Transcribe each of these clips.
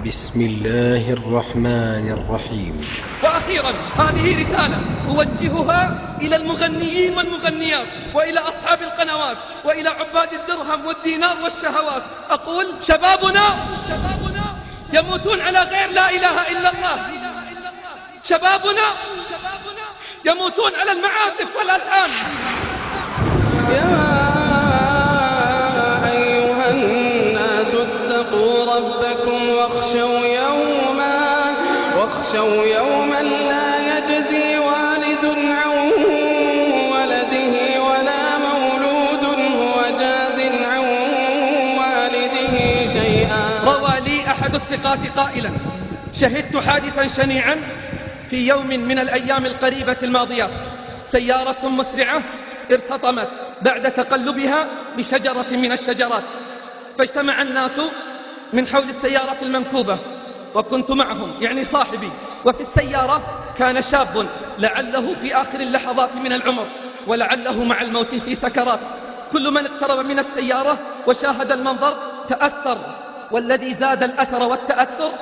بسم الله الرحمن الرحيم. وأخيرا هذه رسالة أوجهها إلى المغنيين والمغنيات وإلى أصحاب القنوات وإلى عباد الدرهم والدينار والشهوات. أقول شبابنا يموتون على غير لا إله إلا الله. شبابنا يموتون على المعازف والألحان. يا أيها الناس اتقوا ربكم واخشوا يوما لا يجزي والد عن ولده ولا مولود هو جاز عن والده شيئا. روى لي أحد الثقات قائلا: شهدت حادثا شنيعا في يوم من الأيام القريبة الماضيات. سيارة مسرعة ارتطمت بعد تقلبها بشجرة من الشجرات، فاجتمع الناس من حول السيارة المنكوبة، وكنت معهم يعني صاحبي. وفي السيارة كان شاب لعله في آخر اللحظات من العمر، ولعله مع الموت في سكرات. كل من اقترب من السيارة وشاهد المنظر تأثر، والذي زاد الأثر والتأثر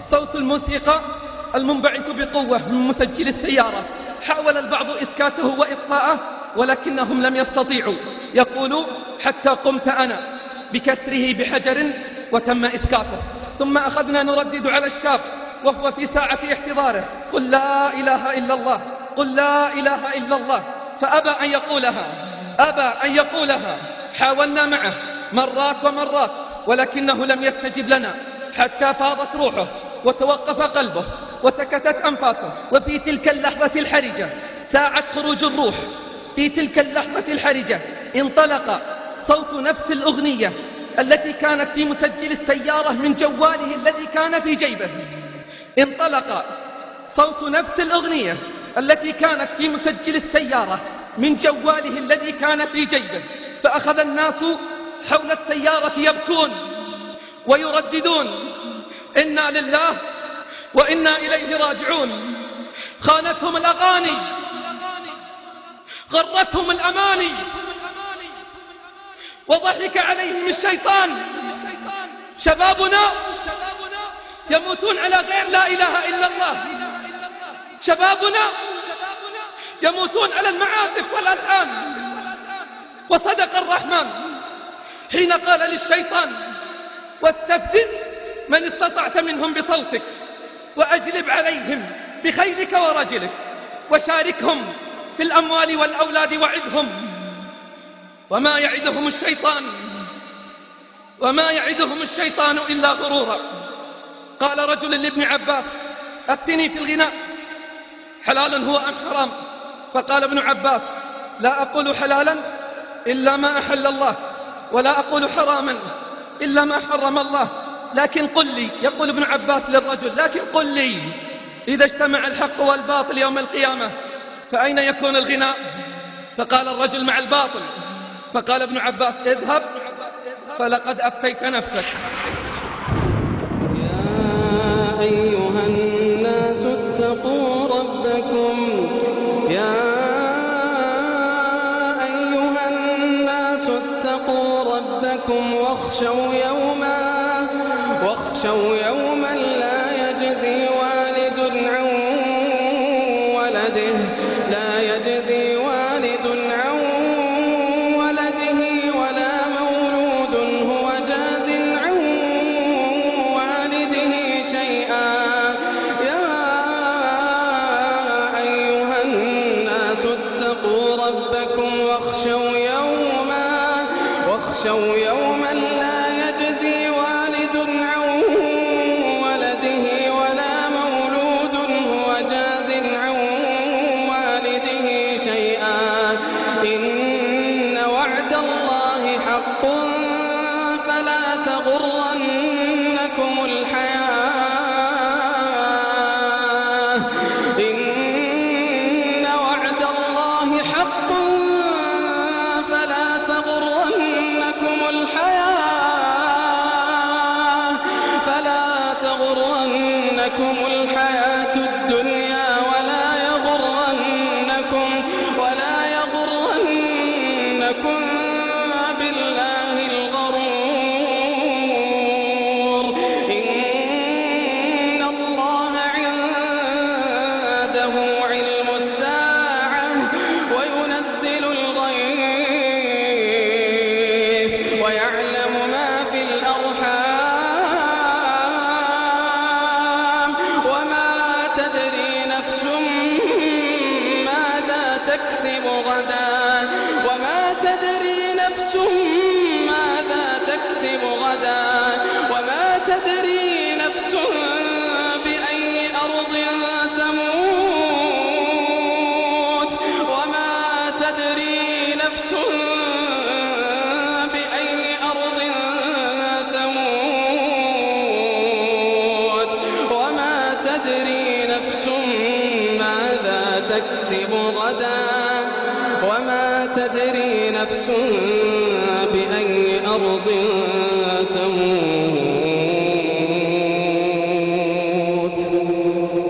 صوت الموسيقى المنبعث بقوة من مسجل السيارة. حاول البعض إسكاته وإطفاءه ولكنهم لم يستطيعوا. يقول: حتى قمت أنا بكسره بحجر وتم إسكاته. ثم أخذنا نردد على الشاب وهو في ساعة احتضاره: قل لا إله إلا الله، قل لا إله إلا الله. فأبى أن يقولها. حاولنا معه مرات ومرات ولكنه لم يستجب لنا، حتى فاضت روحه وتوقف قلبه وسكتت أنفاسه. وفي تلك اللحظة الحرجة ساعة خروج الروح، في تلك اللحظة الحرجة انطلق صوت نفس الأغنية التي كانت في مسجل السيارة من جواله الذي كان في جيبه. انطلق صوت نفس الأغنية التي كانت في مسجل السيارة من جواله الذي كان في جيبه. فأخذ الناس حول السيارة يبكون ويرددون: إنا لله وإنا إليه راجعون. خانتهم الأغاني، غرتهم الأماني، وضحك عليهم الشيطان. شبابنا يموتون على غير لا إله إلا الله. شبابنا يموتون على المعازف والألحان. وصدق الرحمن حين قال للشيطان: واستفزز من استطعت منهم بصوتك وأجلب عليهم بخيلك ورجلك وشاركهم في الأموال والأولاد وعدهم وما يعدهم الشيطان إلا غرورا. قال رجل لابن عباس: أفتني في الغناء، حلال هو أم حرام؟ فقال ابن عباس: لا أقول حلالا إلا ما أحل الله، ولا أقول حراما إلا ما حرم الله، لكن قل لي، يقول ابن عباس للرجل: لكن قل لي، إذا اجتمع الحق والباطل يوم القيامة فأين يكون الغناء؟ فقال الرجل: مع الباطل. فقال ابن عباس: اذهب فلقد أفتيت نفسك. يا أيها الناس اتقوا ربكم واخشوا يوما لا يجزي والد عن ولده ولا مولود هو جاز عن والده شيئا. يا أيها الناس اتقوا ربكم واخشوا يوما لا يجزي والد عن ولده ولا مولود هو جاز عن والده شيئا. إن وعد الله حق فلا تغرنكم الحياة. إن وعد الله حق فلا تغرنكم الحياة الدنيا ولا يغرنكم بالله الغرور. ويعلم ما في الأرحام وما تدري نفس ماذا تكسب غدا وما تدري نفس ماذا تكسب غدا وما تدري نفس بأي أرض تموت وما تدري نفس بأي أرض تموت وما تدري نفس ماذا تكسب غدا وما تدري نفس بأي أرض تموت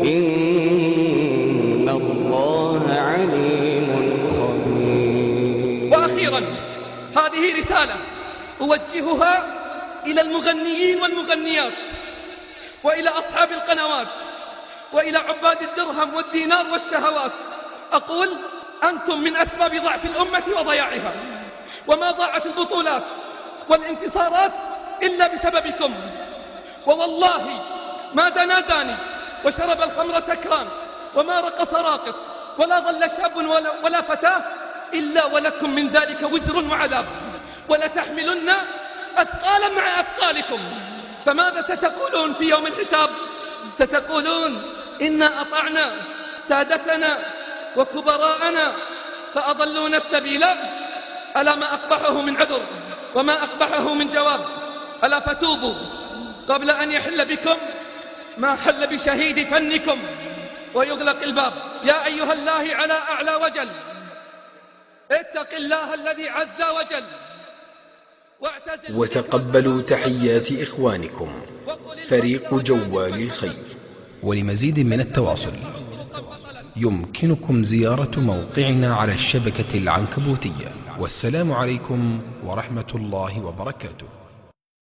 إن الله عليم خبير. وأخيرا هذه رسالة أوجهها إلى المغنيين والمغنيات وإلى أصحاب القنوات وإلى عباد الدرهم والدينار والشهوات. أقول أنتم من أسباب ضعف الأمة وضياعها، وما ضاعت البطولات والانتصارات إلا بسببكم. ووالله ما زنى زاني وشرب الخمر سكران وما رقص راقص ولا ظل شاب ولا فتاة إلا ولكم من ذلك وزر وعذاب، ولتحملن أثقالا مع أثقالكم. فماذا ستقولون في يوم الحساب؟ ستقولون إنا أطعنا سادتنا وكبراءنا فأضلونا السبيل. ألا ما أقبحه من عذر وما أقبحه من جواب. ألا فتوبوا قبل أن يحل بكم ما حل بشهيد فنكم ويغلق الباب. يا أيها الله على أعلى وجل، اتق الله الذي عز وجل وتقبلوا تحيات إخوانكم فريق جوال الخير. ولمزيد من التواصل يمكنكم زيارة موقعنا على الشبكة العنكبوتية. والسلام عليكم ورحمة الله وبركاته.